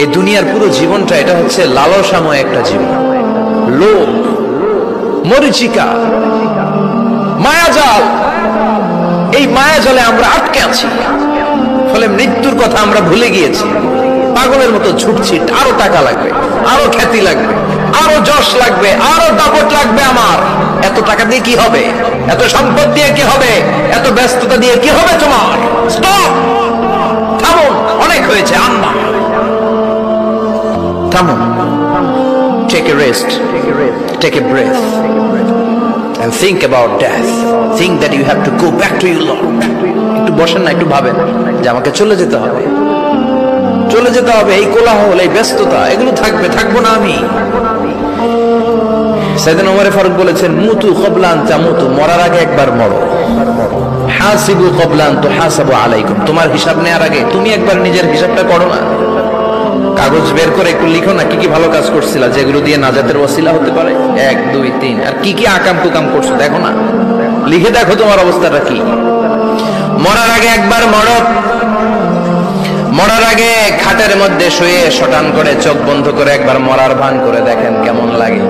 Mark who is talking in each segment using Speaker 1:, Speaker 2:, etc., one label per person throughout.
Speaker 1: এই দুনিয়ার পুরো জীবনটা এটা হচ্ছে লালসাময় একটা জীবন, লোভ, মরিচিকা, মায়াজাল। এই মায়াজালে আমরা আটকে আছি, ফলে মৃত্যুর কথা আমরা ভুলে গিয়েছি। পাগলের মতো ছুটছি, আরো টাকা লাগবে, আরো খ্যাতি লাগবে, আরো যশ লাগবে, আরো দাপট লাগবে। আমার এত টাকা দিয়ে কি হবে, এত সম্পদ দিয়ে কি হবে, এত ব্যস্ততা দিয়ে কি হবে? তোমার স্টপ, থামুন, অনেক হয়েছে। আম্মা থামুন, take a rest, take a breath and think about death. Think that you have to go back to your Lord. একটু বসেন না, একটু ভাবেন যে আমাকে চলে যেতে হবে, চলে যেতে হবে। এই কোলাহল, এই ব্যস্ততা, এগুলো থাকবে, থাকবো না আমি। সাইয়েদনা ওমর ফারুক বলেছেন, মুতু ক্বাবলা আন তামুতু, মরার আগে একবার মরো। হাসিবু ক্বাবলা আন তুহাসাবু আলাইকুম, তোমার হিসাব নেওয়ার আগে তুমি একবার নিজের হিসাবটা করো না। কাগজ বের করে একটু লিখো না, কি কি ভালো কাজ করছিলা যেগুলো দিয়ে নাজাতের ওসিলা হতে পারে, 1 2 3, আর কি কি আকাম কুকাম করছো দেখো না, লিখে দেখো তোমার অবস্থাটা কি। মরার আগে একবার মরো। মরার আগে খাটের মধ্যে শুয়ে শটান করে চোখ বন্ধ করে একবার মরার ভান করে দেখেন কেমন লাগে।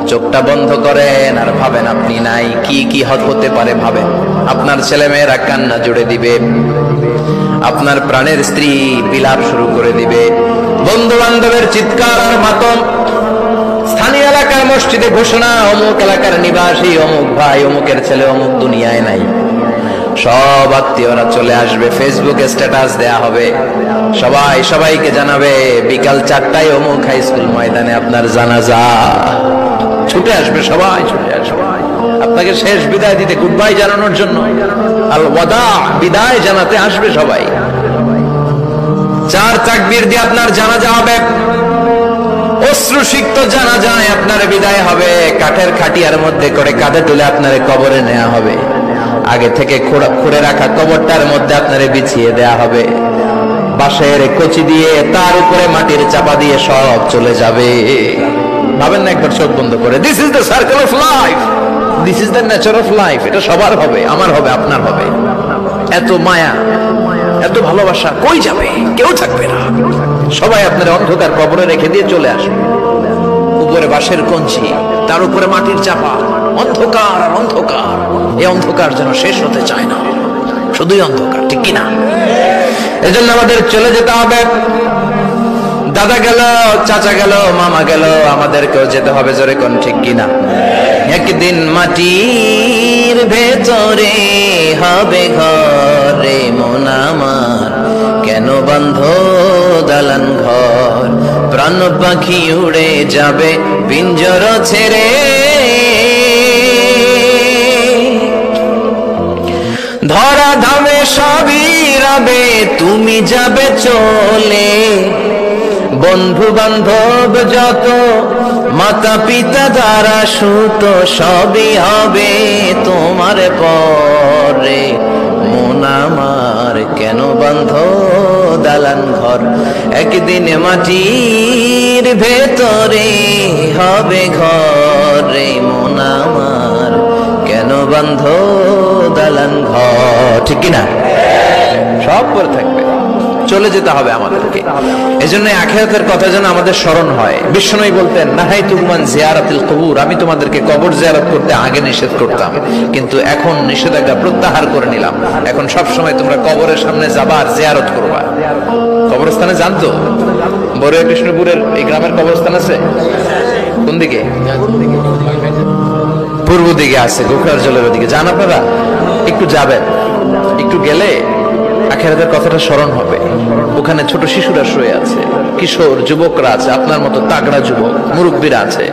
Speaker 1: চোখটা বন্ধ করেন আর ভাবেন আপনি নাই, কি কি হতে পারে ভাবেন। আপনার ছেলে মেয়েরা কান্না জুড়ে দিবে, আপনার প্রাণের স্ত্রী বিলাপ শুরু করে দিবে, বন্ধু বান্ধবের চিৎকার আর মাতম, স্থানীয় এলাকার মসজিদে ঘোষণা, অমুক এলাকার নিবাসী অমুক ভাই অমুকের ছেলে অমুক দুনিয়ায় নাই। সব আত্মীয়রা চলে আসবে, ফেসবুকে স্ট্যাটাস দেয়া হবে, সবাই সবাইকে জানাবে বিকাল 4টায় অমুক হাই স্কুল ময়দানে আপনার জানাজা। ছুটে আসবে, সবাই ছুটে আসবে আপনাকে শেষ বিদায় দিতে, গুড বাই জানানোর জন্য, আল ওয়াদা, বিদায় জানাতে আসবে সবাই। 4 তাকবীর দিয়ে আপনার জানাজা হবে, অশ্রুসিক্ত জানাজায় আপনার বিদায় হবে। কাঠের খাটিয়ার মধ্যে করে কাঁধে তুলে আপনার কবরে নেওয়া হবে। আগে থেকে খুঁড়ে রাখা কবরটার মধ্যে আপনারে বিছিয়ে দেয়া হবে। বাঁশের কচি দিয়ে তার উপরে মাটির চাপা দিয়ে সব চলে যাবে। ভাবেন না একবার চোখ বন্ধ করে, this is the circle of life, this is the nature of life. এটা সবার হবে, আমার হবে, আপনার হবে। এত মায়া, এত ভালোবাসা কই যাবে? কেউ থাকবে না, সবাই আপনার অন্ধকার কবরে রেখে দিয়ে চলে আসবে। উপরে বাঁশের কঞ্চি, তার উপরে মাটির চাপা, অন্ধকার আর অন্ধকার। এই অন্ধকার যেন শেষ হতে চায় না, শুধুই অন্ধকার, ঠিক কিনা? এজন্য আমাদের চলে যেতে হবে। দাদা গেল, চাচা গেল, মামা গেল, আমাদেরকেও যেতে হবে, জোরে কোন ঠিক কিনা? একদিন মাটির ভেতরে হবে ঘরে মন আমার, কেন বন্ধ দালান ঘর, প্রাণ পাখি উড়ে যাবে পিঞ্জর ছেড়ে। ধরা ধামে সবই রবে, তুমি যাবে চলে। বন্ধু বান্ধব যত, মাতা পিতা দ্বারা সুত, সবই হবে তোমার পরে। মন আমার কেন বন্ধ দালান ঘর, একদিন মাটির ভেতরে হবে ঘরে মন আমার, কেন বন্ধ দালান ঘর, ঠিক কিনা? সব করে থাকবে, চলে যেতে হবে আমাদেরকে। এজন্য আখিরাতের কথা যেন আমাদের স্মরণ হয়। বিশ্বনবী বলতেন, নাহাইতুকুম আন জিয়ারাতিল কুবুর, আমি তোমাদেরকে কবর জিয়ারত করতে আগে নিষেধ করতাম, কিন্তু এখন নিষেধাজ্ঞা প্রত্যাহার করে নিলাম। এখন সব সময় তোমরা কবরের সামনে যাবা আর জিয়ারত করবা। কবরস্থানে জানতো বড়ুয়া কৃষ্ণপুরের এই গ্রামের কবরস্থান আছে কোন দিকে? পূর্ব দিকে আছে, গোখরার জলের ওদিকে। যান আপনারা, একটু যাবেন, একটু গেলে আখিরাতের কথাটা স্মরণ হবে। ওখানে ছোট শিশুরা শুয়ে আছে, কিশোর যুবকরা আছে, আপনার মতো তাগড়া যুবক, মুরব্বীরা আছে।